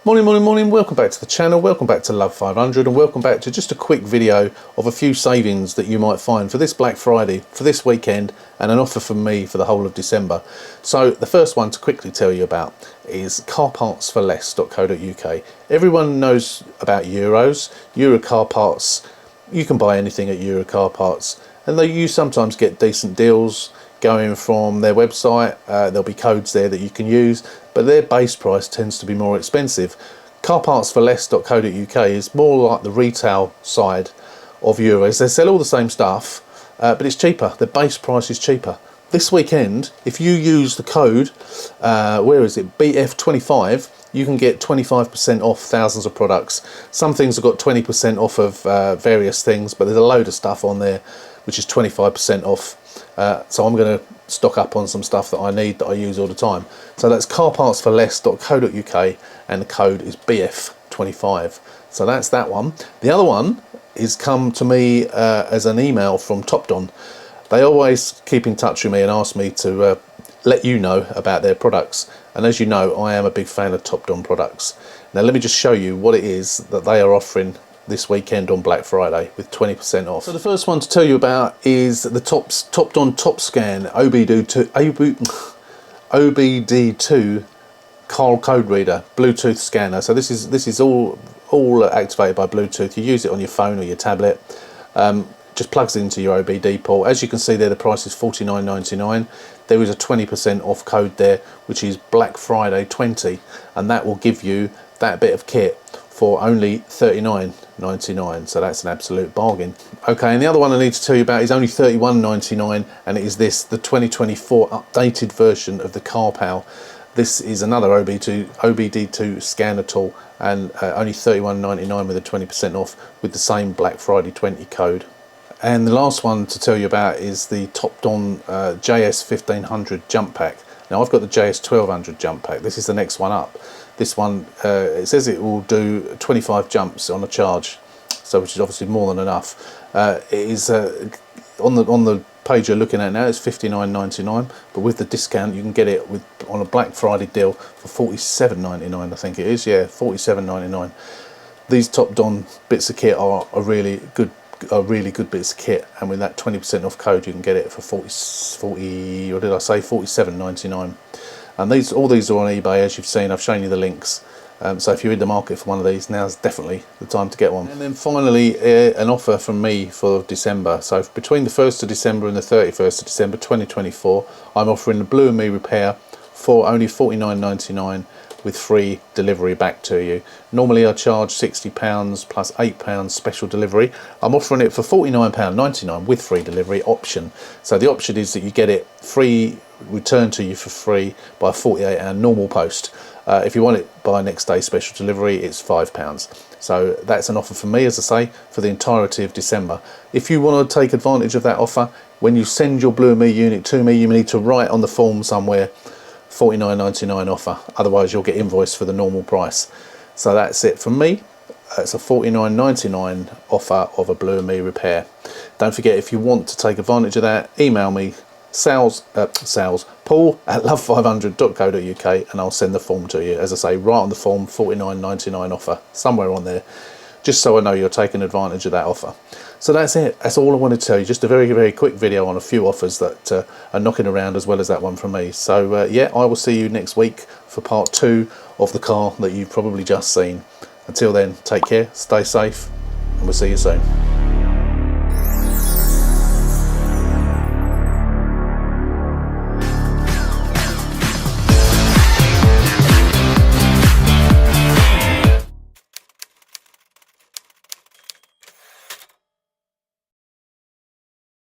Morning, welcome back to the channel, welcome back to Love 500, and welcome back to just a quick video of a few savings that you might find for this Black Friday, for this weekend, and an offer from me for the whole of December. So the first one to quickly tell you about is Carparts4less.co.uk. Everyone knows about Euros, Euro car parts. You can buy anything at Euro car parts, and you sometimes get decent deals going from their website. There'll be codes there that you can use, but their base price tends to be more expensive. Carparts4less.co.uk is more like the retail side of Euros. They sell all the same stuff, but it's cheaper. The base price is cheaper. This weekend, if you use the code, where is it, BF25, you can get 25% off thousands of products. Some things have got 20% off of various things, but there's a load of stuff on there which is 25% off. So I'm going to stock up on some stuff that I need, that I use all the time. So that's carparts4less.co.uk, and the code is BF25. So that's that one. The other one is come to me as an email from Topdon. They always keep in touch with me and ask me to let you know about their products. And as you know, I am a big fan of Topdon products. Now let me just show you what it is that they are offering this weekend on Black Friday with 20% off. So the first one to tell you about is the Topdon Top Scan OBD2 code reader Bluetooth scanner. So this is all activated by Bluetooth. You use it on your phone or your tablet. Just plugs into your OBD port. As you can see there, the price is $49.99. There is a 20% off code there, which is Black Friday 20, and that will give you that bit of kit for only $39.99, so that's an absolute bargain. Okay, and the other one I need to tell you about is only $31.99, and it is the 2024 updated version of the CarPal. This is another OBD2 scanner tool, and only $31.99 with a 20% off with the same Black Friday 20 code. And the last one to tell you about is the Topdon JS1500 jump pack. Now I've got the JS1200 jump pack. This is the next one up. This one, it says it will do 25 jumps on a charge, so which is obviously more than enough. It is on the page you're looking at now, it's $59.99, but with the discount you can get it on a Black Friday deal for $47.99. I think it is, yeah, $47.99. These Topdon bits of kit are really good bits of kit, and with that 20% off code you can get it for $47.99. And all these are on eBay, as you've seen. I've shown you the links. So if you're in the market for one of these, now's definitely the time to get one. And then finally, an offer from me for December. So between the 1st of December and the 31st of December 2024, I'm offering the Blue & Me repair for only $49.99 with free delivery back to you. Normally I charge £60 plus £8 special delivery. I'm offering it for £49.99 with free delivery option. So the option is that you get it free, returned to you for free by a 48-hour normal post. If you want it by next day special delivery, it's £5. So that's an offer for me, as I say, for the entirety of December. If you want to take advantage of that offer, when you send your Blue & Me unit to me, you need to write on the form somewhere $49.99 offer, otherwise you'll get invoiced for the normal price. So that's it from me. It's a $49.99 offer of a Blue & Me repair. Don't forget, if you want to take advantage of that, email me paul@love500.co.uk, and I'll send the form to you. As I say, write on the form $49.99 offer somewhere on there, just so I know you're taking advantage of that offer. So that's it. That's all I wanted to tell you. Just a very quick video on a few offers that are knocking around, as well as that one from me. So yeah, I will see you next week for part 2 of the car that you've probably just seen. Until then, take care, stay safe, and we'll see you soon.